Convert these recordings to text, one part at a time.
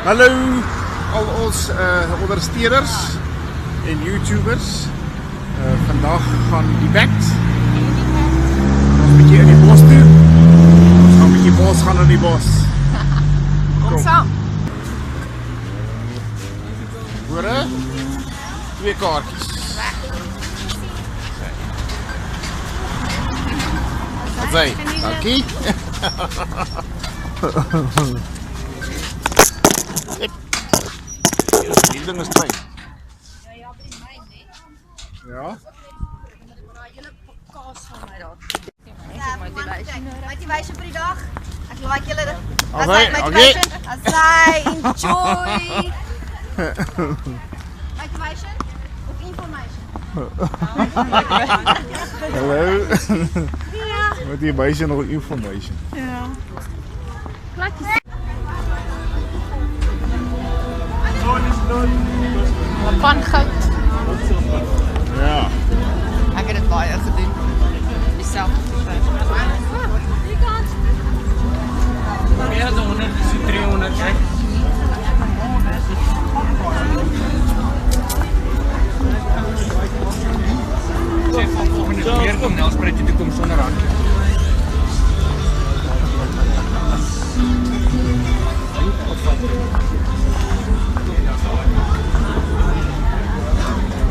Hallo al ons ondersteuners en YouTubers. Vandag gaan die bekt. Ons 'n bietjie in die bos toe. Ons gaan 'n bietjie bos gaan in die bos. Kom saam. Hore? 2 kaartjies. Wat sê? Dankie. Die ding is klein. Ja, by die myn, hè. Ja. Maar julle kaas van my daar. Motivation vir die dag. Ek like julle. As hy motivation, as hy enjoy. Motivation of information? Hallo. Ja. Motivation of information. Ja. Plakkies. Pangoud. Ja. Ek het dit baie gedoen. Myself. Die kant. Ja, so 100 is 300, hè. Sê van volgende keer kom Nelspruit toe kom sonder handjie.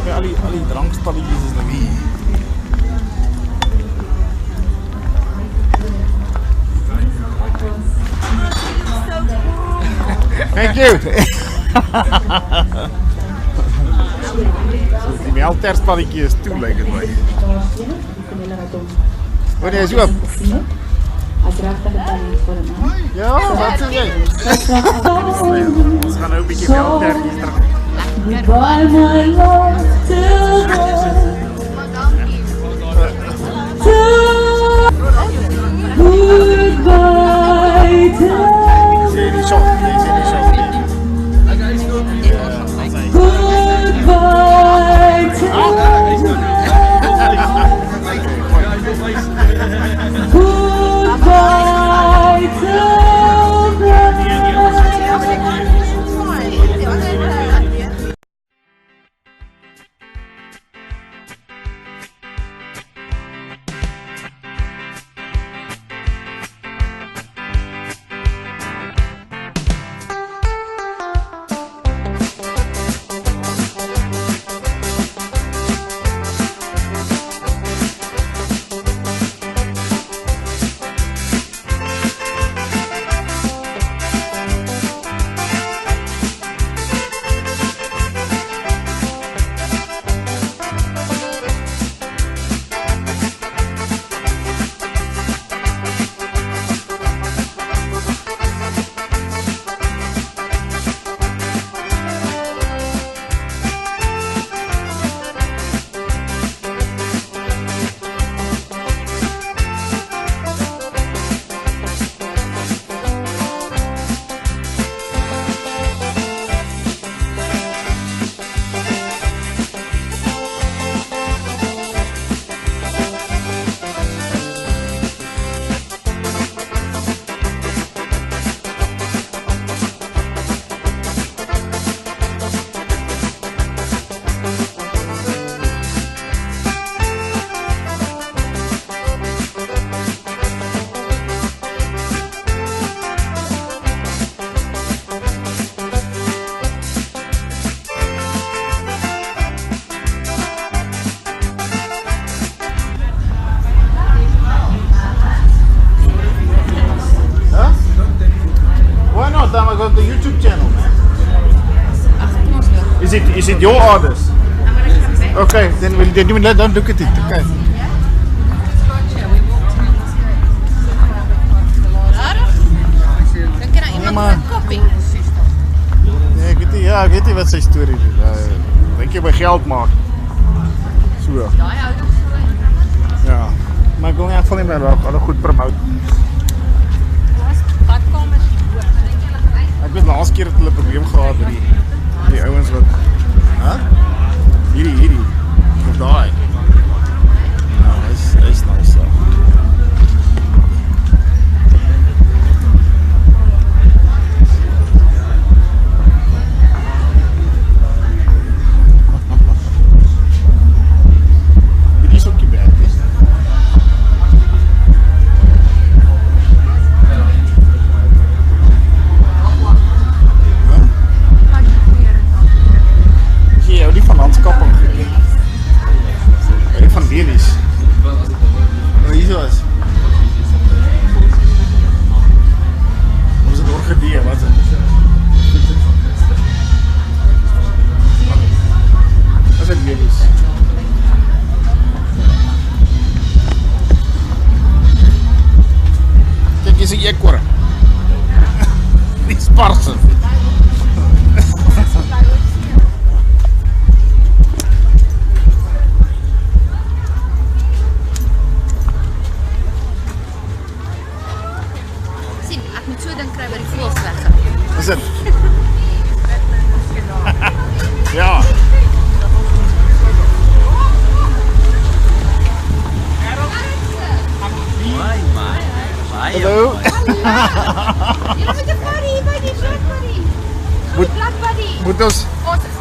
Ja, al die drankstalletjies is nou hier. Thank you. So die melkterstalletjie is toe lyk dit my. Wat is oop? Ja, wat sê jy? Ons gaan nou 'n bietjie melktertjies drink. Goodbye, my love, till goodbye, till Sê die shot, sê die shot. goodbye, till goodbye, till got the YouTube channel, man. Is it your orders? Okay, then don't look at it. Okay. Dan kan iemand maar. een koppie. Nee, ek weet nie wat sy storie is. Dink jy by geld maak? So. Daai auto is gelijk. Ja. Maar ek wil in elk geval nie meer hulle goed promote. Badkamers hier hoor. Ek weet laas keer het hulle 'n probleem gehad met die ouens wat hierdie of daai. Nou, hy's nice. parsen. Sien, ek moet so dink kry by die voëls weg. Is dit? Ja. Hallo. Julle moet 'n buddy by die short buddy. Moet- Black buddy. Moet ons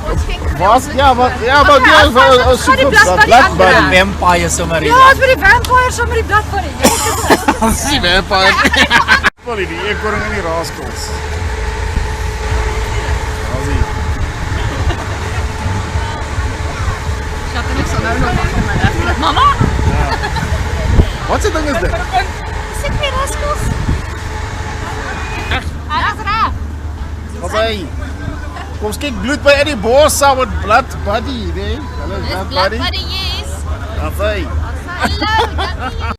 Ons kyk. was ja, maar ja, maar die is wel Gaan die Black Buddy Black aanbring. Buddy. Vampire sommer Ja, ons met die vampire saam met die black buddy. Sien hè, pa. Wel die eekhoring en die raaskels. Asie. Skat, ek sal nou nog wag vir my reg. Mama, Wat se ding is dit? sit hier raskels. Alles reg. Wat hy? Kom kyk bloed by Eddie Bos saam met Blood Buddy, nee? Hallo Dis Blood black Buddy. buddy, yes. Wat hy? Hallo, dankie.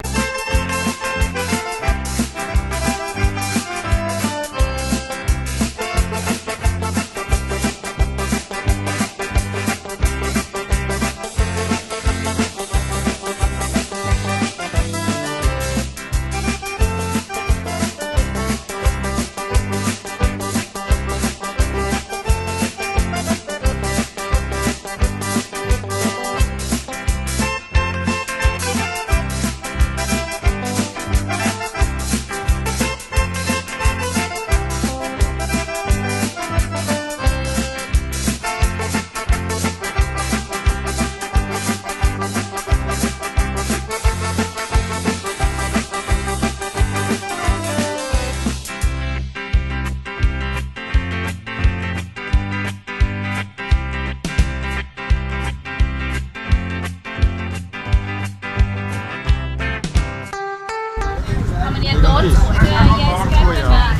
Meneer Dot, ja, jy skryf maar.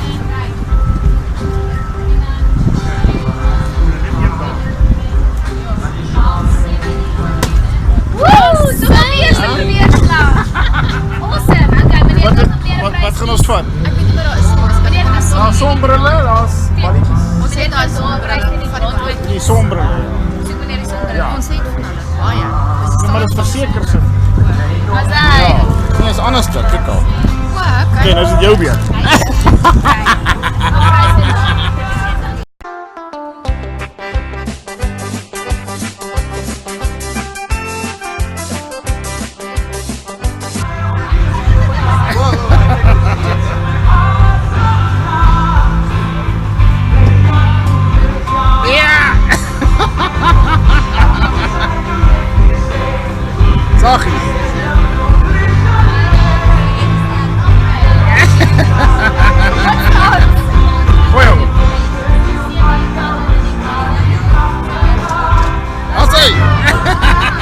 Woe, so weer klaar. Awesome. Okay, meneer Dot, Wat gaan ons vat? Ek weet nie wat daar is. Meneer, daar is Daar's sonbrille, daar's balletjies. Ons het daar sonbrille van die tyd. Die sonbrille. Soek meneer die sonbrille. Ja. Ons het van hulle baie. Ja, maar dit verseker se. As hy. Ja. Nee, is anders dit, kyk al. Okay. Okay, nou is dit jou beurt. Saggie. Goeie hom. As hy.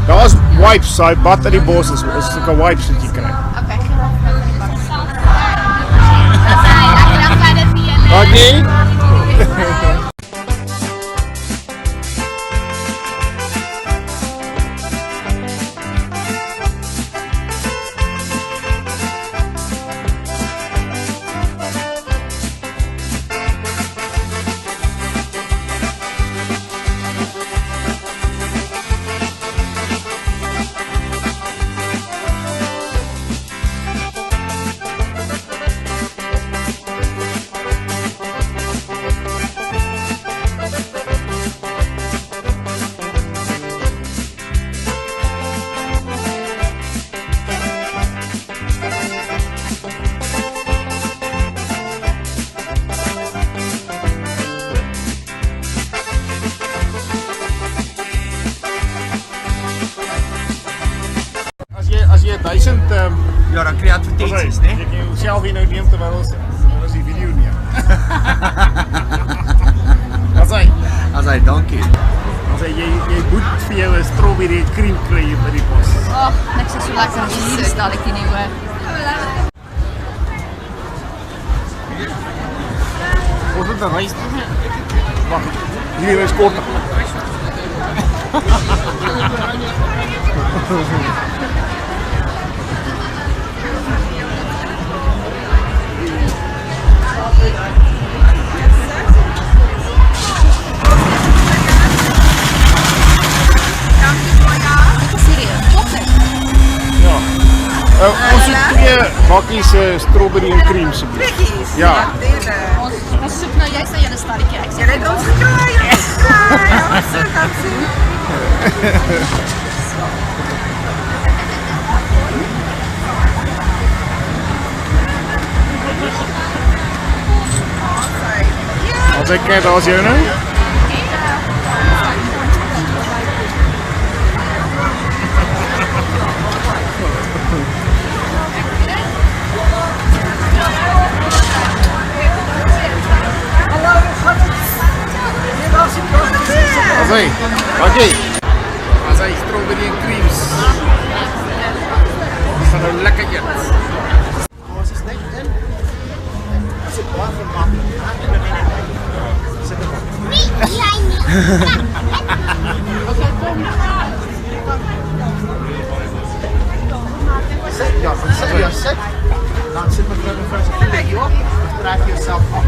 Daar's wipes, hy bad in die bos is sulke wipes wat jy kry. Okay. As jy 1000 Ja, dan kry jy advertensies, né? Jy kan jouself hier nou neem terwyl ons die video neem. As hy Dankie. as jy moet vir jou 'n strawberry cream kry hier by die bos. Ag, niks is so lekker as hierdie stalletjie nie hoor. Ons moet 'n reis. Wag. Hierdie is kort. Ons het 2 bakkies strawberry en cream asseblief. Blikkies. Ja. Tuurlijk. Ons soek nou juist na julle stadjie. Ek sê Julle het ons gekry. Ons soek. Als ek kyk, daar's jou nou. Asai, oké. Asai strawberry en creams. Ons gaan nou lekker eet. Ons is net in. As ek baie vermaklik. Sit er maar. Sit, ja, sit. Dan sit mevrou se voete hierop. Trek jouself af.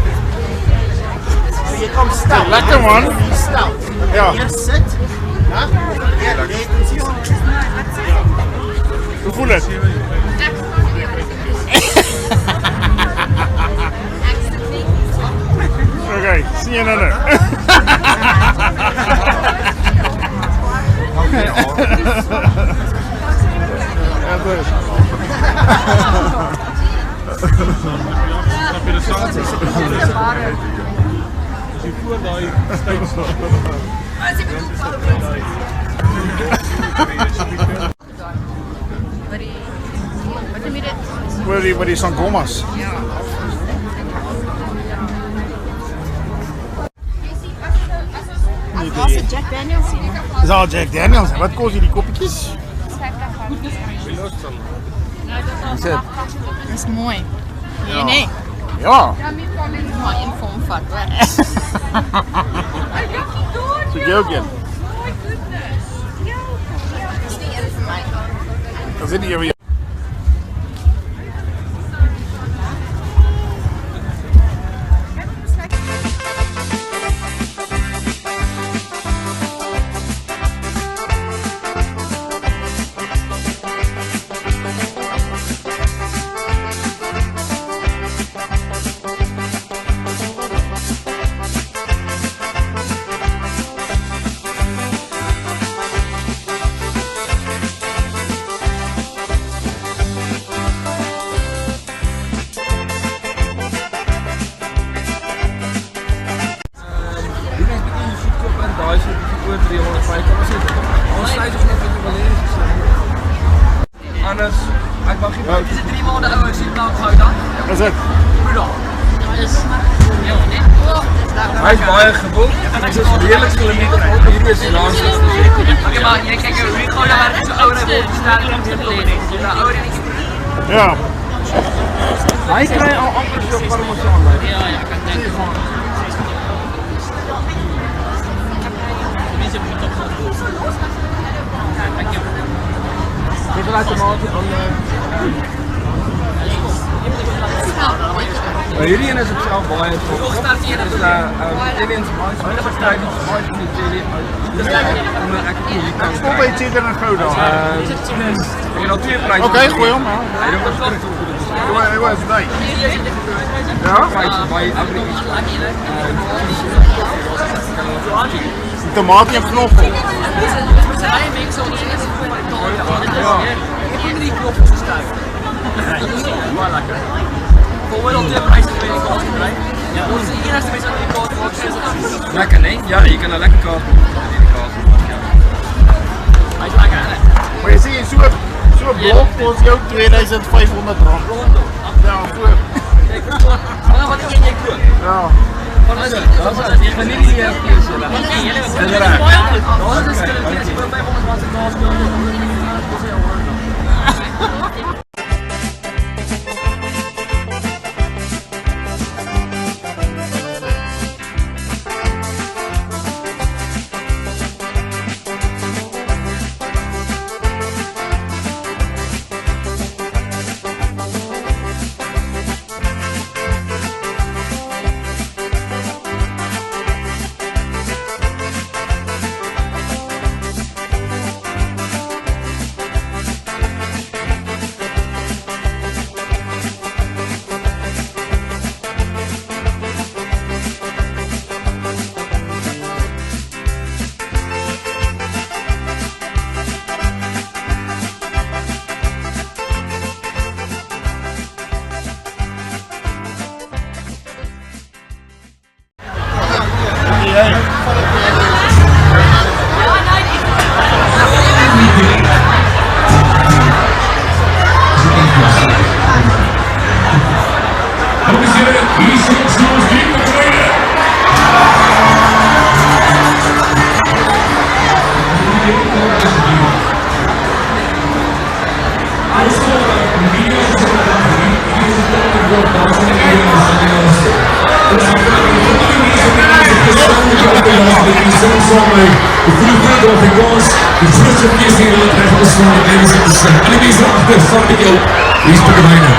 So jy kom stel. Lekker man. Stel. Ja. Eers sit. Ja. Ja, lê posisie. Hoe voel dit? Oké, sien jy nou? Ja, dus. Snap je de sang? As jy voor daai styl staan. Wat die sangomas. Als het Jack Daniels hier. Dis al Jack Daniels. Wat kos hierdie koppietjies? Dis dit. Dis mooi. Nee, nee. Ja. Maar een vorm vat, hoor. So jy ook een. Dis nie een vir my. Dis nie jou. Anders, ek mag nie buiten. Is dit 3 maande ouer, sien nou gou dan? Dis dit. Hy is baie gewoond. Hy is redelijk kilometer. Hier is die laaste. Okay, maar jy kyk hoe die gouda werk, so ouer hy word, sterker en meer beledig. Jy nou ouer en nie. Ja. Hy kry al amper so parmesan. Ja, kan dink. Dit is outomaties hierdie een is op self baie goed. Dis Italians baie verstryd is baie van die jelly. Dis ek nie hier kan. Kom by cheddar en gouda. Ek het al 2 pryse. Okay, gooi hom. Hy doen dit goed. Hy was nice. Ja, baie aggressief. Die tomaat en knoffel. Baie mense ons is ek het die knoppels gestuur. Dit is baie lekker. Voor al die pryse by die kaas kry. Ja, ons is die enigste mense wat die kaas maak. Lekker, nee? Ja, jy kan 'n lekker kaas maak met hierdie kaas. Hy is lekker, hè? Maar jy sê so blok kos jou R2500. Ja, goed. Wat eet jy koop? Ja. Wat is dit? Jy gaan nie die vlees julle. Dis reg. Ons is skielik by ons wat se kaas koop. Dames en heren, hier is ons namens Diep de Tweede. De goede vrienden of ik was, de trust op je zien laten even de zwaar de levens op de stem. En die mensen achter, van de keel, die is de mijne.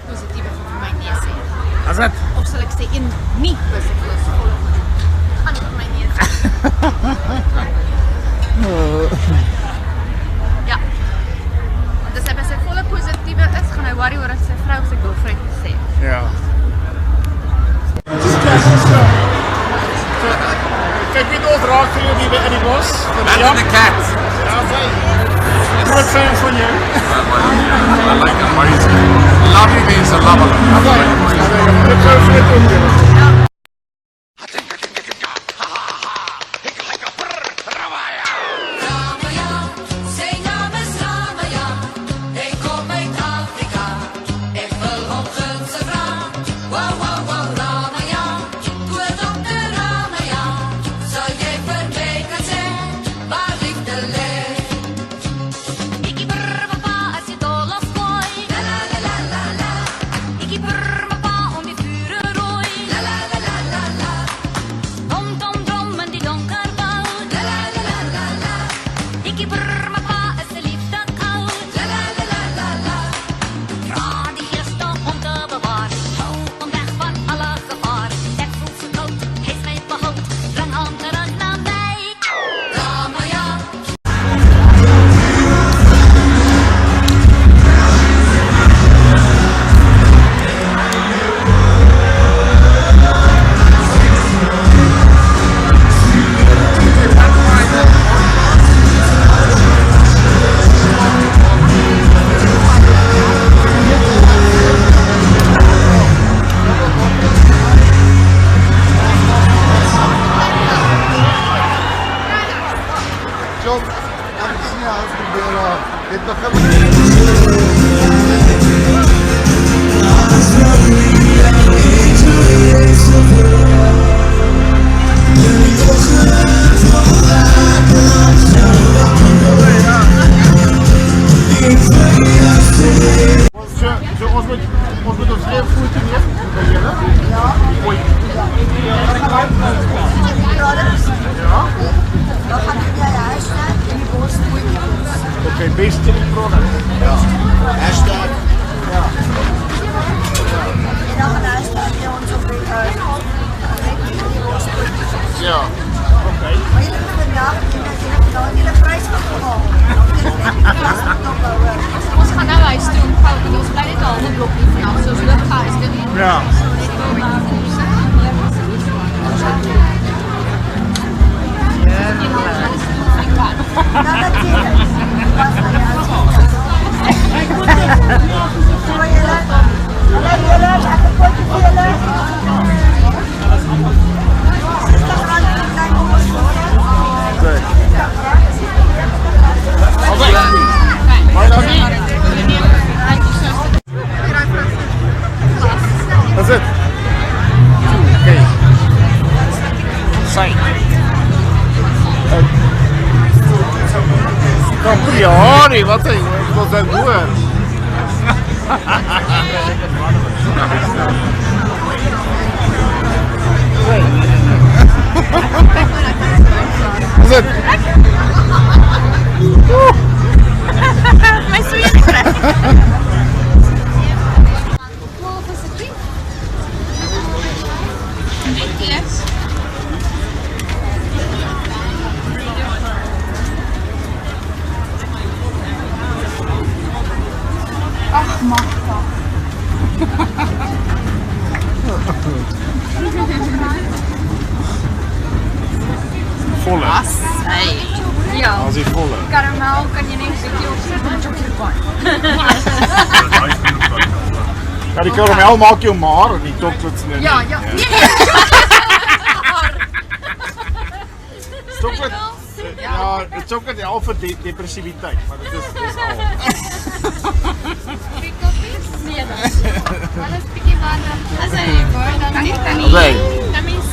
Positiewe vir my nee sê. As dit? Of sal ek sê een nie positiewe is volgende. Gaan vir my nee sê. Ja. Want as hy by sy volle positiewe is, gaan hy worry oor sy vrou of sy girlfriend sê. Ja. Kyk wie ons raak vir jou hier in die bos. Man in the cat. Ja, sy. Groot fan van jou. Like amazing. Love you means a lover. Dit sou vir jou doen. Ons moet ons eie voete neem by julle. Ja. Oei. Ja. Dan gaan jy huis net en die bos moet jy. Okay, best chili product. Ja. Hashtag. Ja. En dan gaan huis net jy ons op die bos moet. Ja. Okay. Maar jy moet vandag en jy prys gaan haal. Ons gaan nou huis toe en gou, want ons bly net 'n halwe blokkie vanaf, so ons loop huis toe. Ja. Hallo julle, ek het 'n potjie vir julle. Sy. Campioni, wat hy wil dan hoor. Is dit? My sweet kry. Ach, Magda. Volle. Ja. As hy volle. Karamel kan jy net 'n bietjie opsit met chocoladepan. Ja, die karamel maak jou maar en die chocolates nie. Ja, ja. Chocolate. Ja, die chocolate help vir depressiwiteit, maar dit is al. Nee, dan. Alles bietjie water. As hy wou dan nie kan nie. Okay. Dan mis.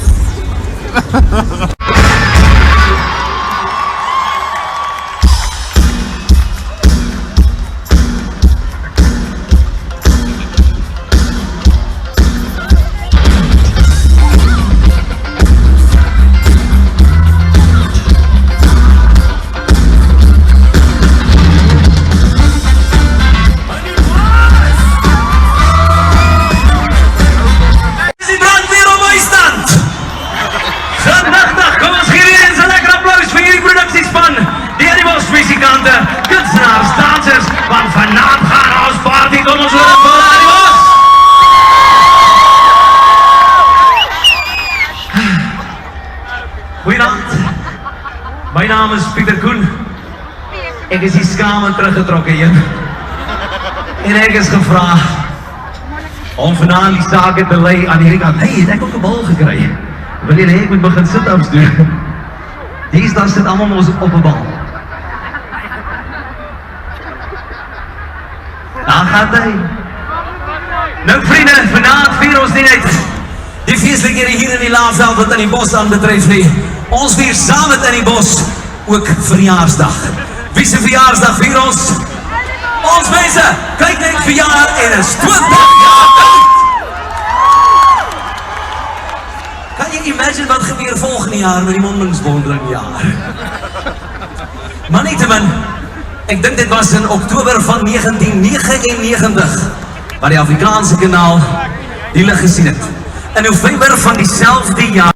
Kunstenaars, dansers, want vanavond gaan ons party tot ons worden voor Animos. Goedenavond, mijn naam is Pieter Koen. Ik is die schamen teruggetrokken hier. En ik is gevraagd om vanavond die zaken te leiden aan die kant. Hé, ik heb ook een bal gekregen. Wil je ik moet beginnen sit-ups doen? Deze dag zit allemaal op een bal. Daar gaat hij. Nou vrienden, vanavond vieren ons niet uit. Die feestelijkheden hier in die Laanveld wat aan die bos aan betreft. Ons vier samen met Annie Bos ook verjaarsdag. Wie zijn verjaarsdag vier ons? Ons mensen, kijk net verjaar en is 20 jaar oud. Kan je imagine wat gebeurt volgende jaar met die mondingsbondringjaar? Maar niettemin. Ik denk dit was in oktober van 1999 waar die Afrikaanse kanaal die licht gezien heeft. In november van diezelfde jaar.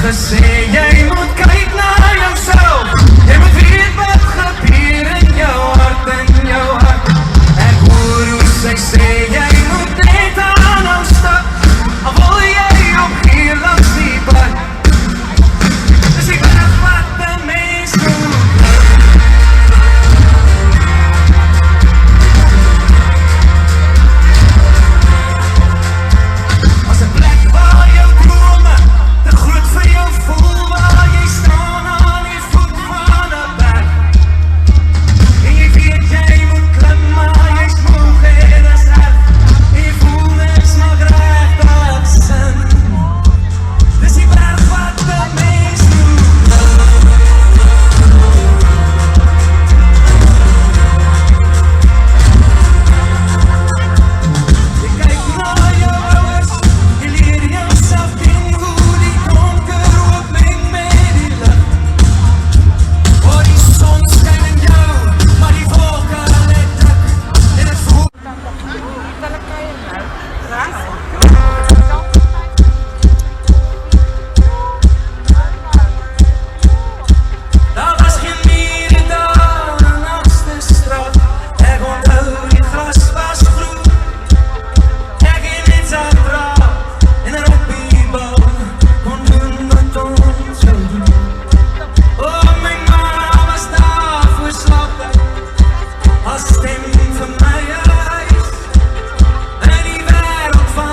gesê jy moet kyk na jouself. Jy moet weet wat gebeur in jou hart, in jou hart. Ek hoor hoe sy sê jy moet net aanhou stap, al wil jy op hier langs die pad. Dis die weg wat 'n mens moet. As 'n plek waar jou drome te groot vir jou voel, waar jy staan aan die voet van 'n berg. En jy weet jy moet klim, maar jy's moeg en dis erg. En jy voel niks maak regtig sin. Dis die berg wat 'n mens moet. Jy kyk na jou ouers, jy leer jouself ken hoe die donker oopmeng met die lig. Waar die son skyn in jou, maar die wolke lê druk. En het voel daar was geen mure daar langs de straat. Ek onthou die gras was groen. Ek en net sal draai en er op die bal kon doen wat ons wil doen. Oh, my ma was daar voor slapen, als stem vir my huis. In die wêreld van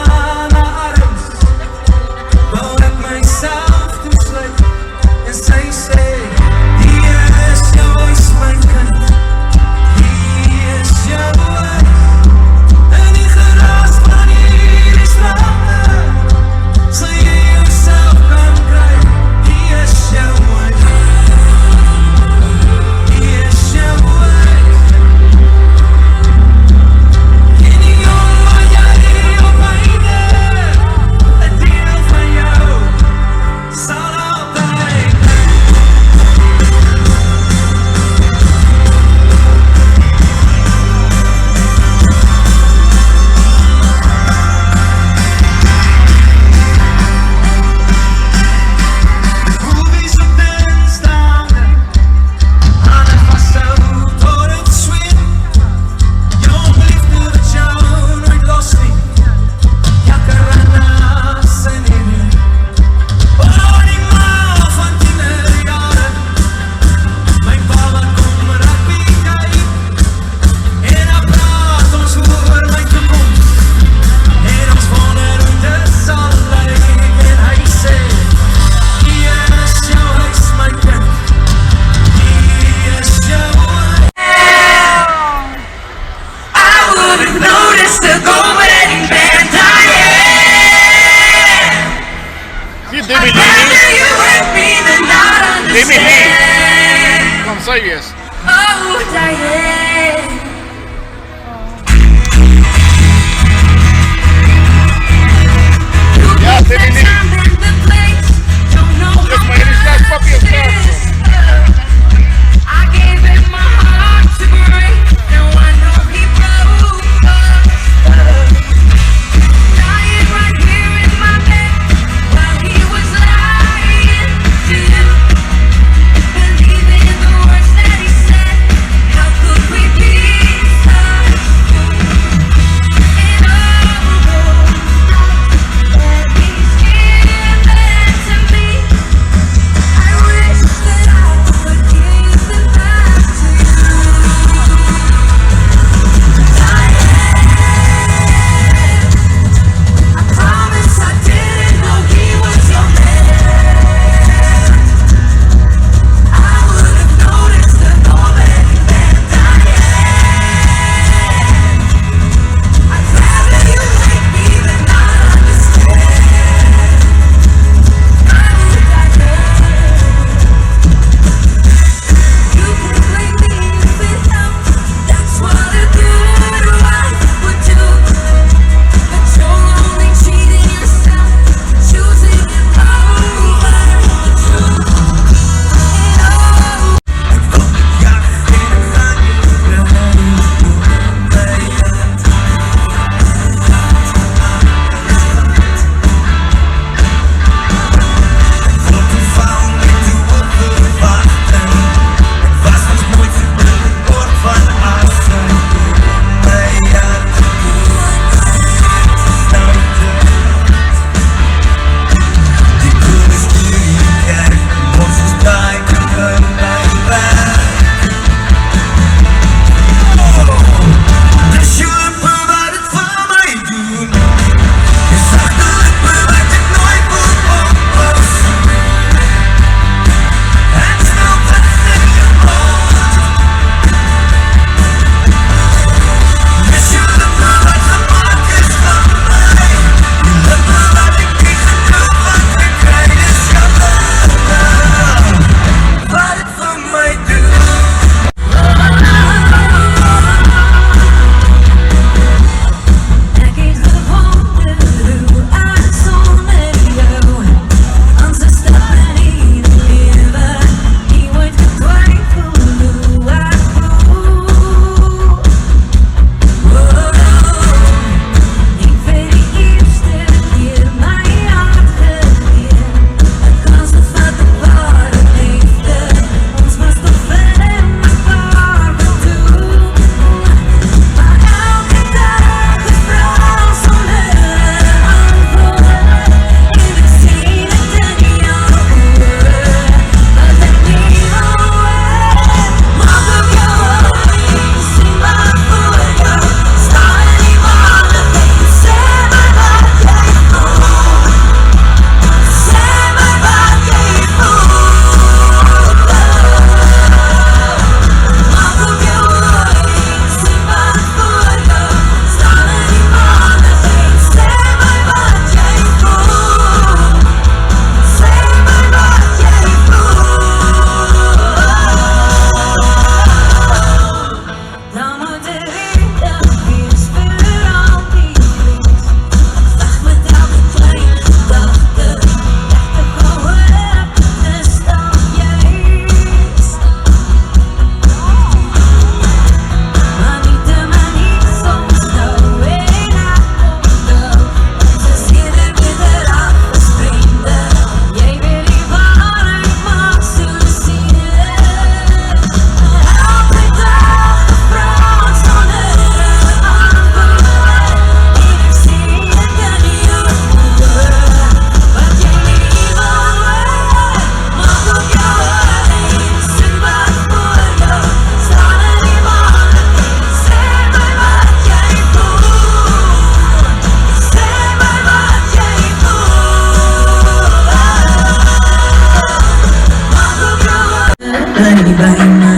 die by my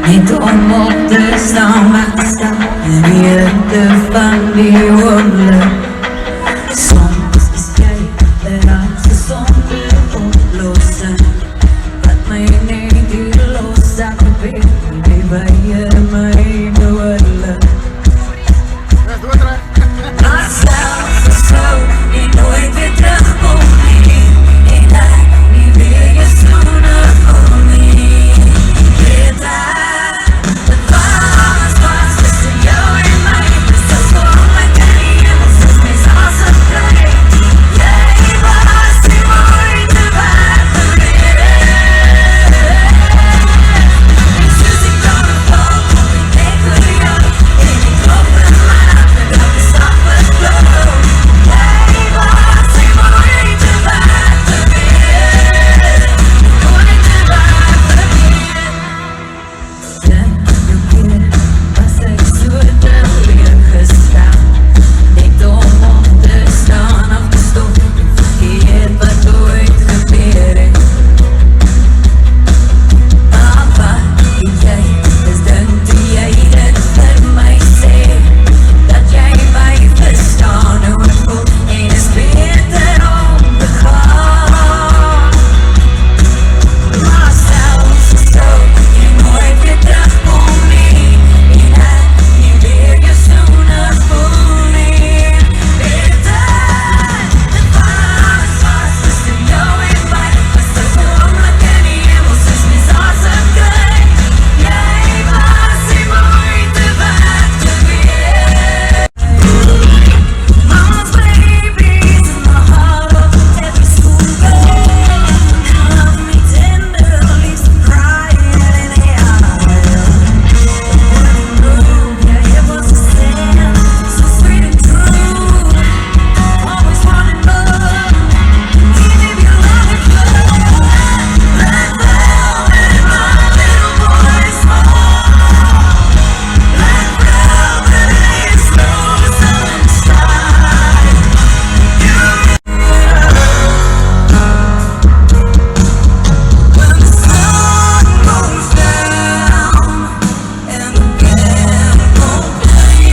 net om op te staan, weg te stap in die hitte van die oomblik. Soms is jy die laatste sonde oplossing wat my net hier los dat probeer die by my behoorlik. Maar selfs is so die nooit weer terugkom nie en ek nie weer jy soene voel nie. Weet ek, dit was tussen jou en my, dis so voor my kan die hemels is my saas op kry. Jy was die moeite werd vir my. En soos ek dan val, kom ek net vir jou en ek klop in my hart en dat die stap het blow. Jy was die moeite werd vir my. Moeite werd vir my. Was ek so teleurgestaan, net om op te staan, afgestop en vergeet wat ooit gebeur het. Maar wat weet jy, is dink toe jy dit vir my sê, dat jy my verstaan hoe ek voel en is beter om te gaan. Maar selfs so, jy nooit weer terugkom nie en ek nie weer jy soene voel nie. Weet ek, dit was tussen jou en my, was so oomblik in die hemels is my saas op kry. Jy was die moeite werd vir my. Mama's babies in my heart of every school girl. Love me tender, leaves me crying in the aisle. Yeah, it was a sin, so sweet and true. Always wanted more, even if you love it blue. Black velvet in my little boy's heart. Black velvet is frozen inside. When the sun goes down and the band won't play,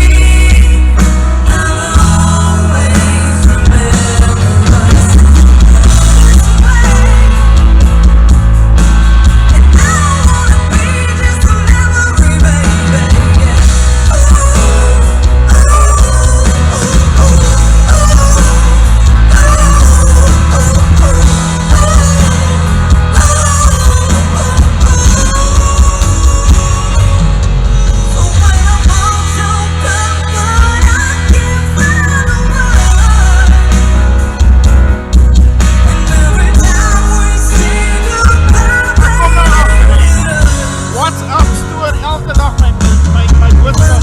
I'll always remember us this way. And I wanna be just a memory, baby. What's up, Stuart? Elke dag my boodskap.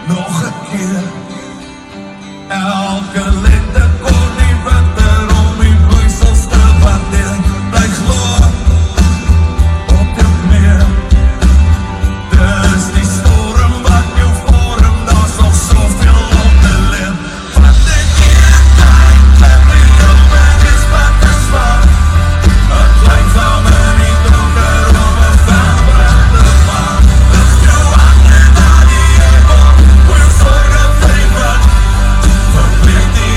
Nog een keer. Elke lente kon die winter om die bloeisels te waarderen. Blijf gloor op het meer. Dus die storm wat je vorm, daar is nog zoveel op te leren. Wat denk je tijd, every moment is wat te zwaar. Het lijkt van me niet donker om een vuilbrande maan. Lucht je handen naar die hemel, hoe je zorgen vreemd. Verplicht die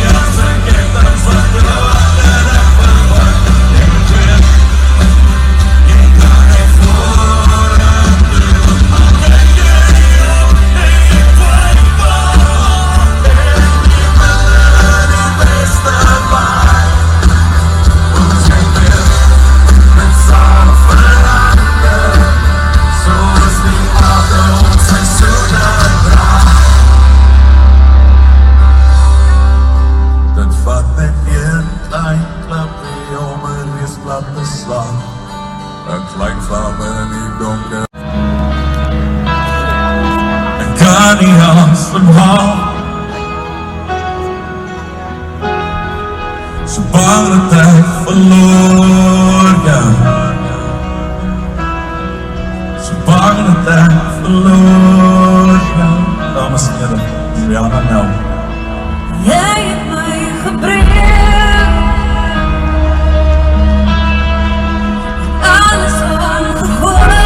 So bang dat ek verloor jou. So bang dat ek verloor jou. Dames en heren, Rihanna Nel. Jy het my gebreek. Alles omgegooi.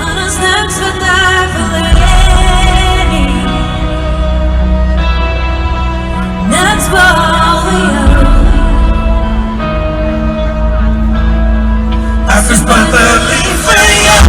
En is niks wat ek wil hê nie. Niks behalwe jou. Ek is bitter lief vir jou.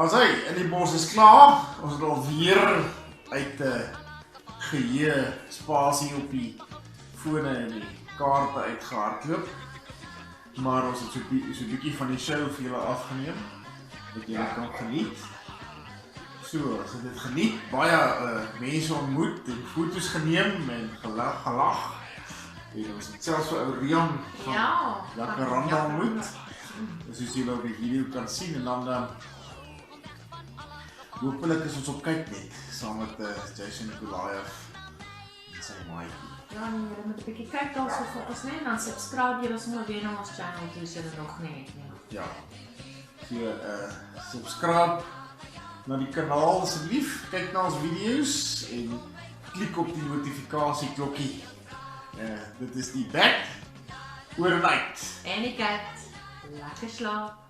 Ons in die bos is klaar. Ons het alweer uit geheue spasie op die fone en die kaarte uitgehardloop. Maar ons het so 'n bietjie van die show vir julle afgeneem dat julle kan geniet. So, as dit geniet, baie mense ontmoet en foto's geneem en gelag. En ons het selfs vir ou Rian van Jacaranda ontmoet. Soos julle op die video kan sien en dan hopelijk is ons op kyk net, saam met Jason Nikolaev en sy maatjie. Ja, en julle moet 'n bietjie kyk daarso vir ons net, dan subscribe julle sommer weer na ons channel toe as julle nog nie het nie. Ja, so subscribe na die kanaal asseblief, kyk na ons video's en klik op die notifikasie klokkie. Dit is die back oor en uit. En die kat, lekker slaap.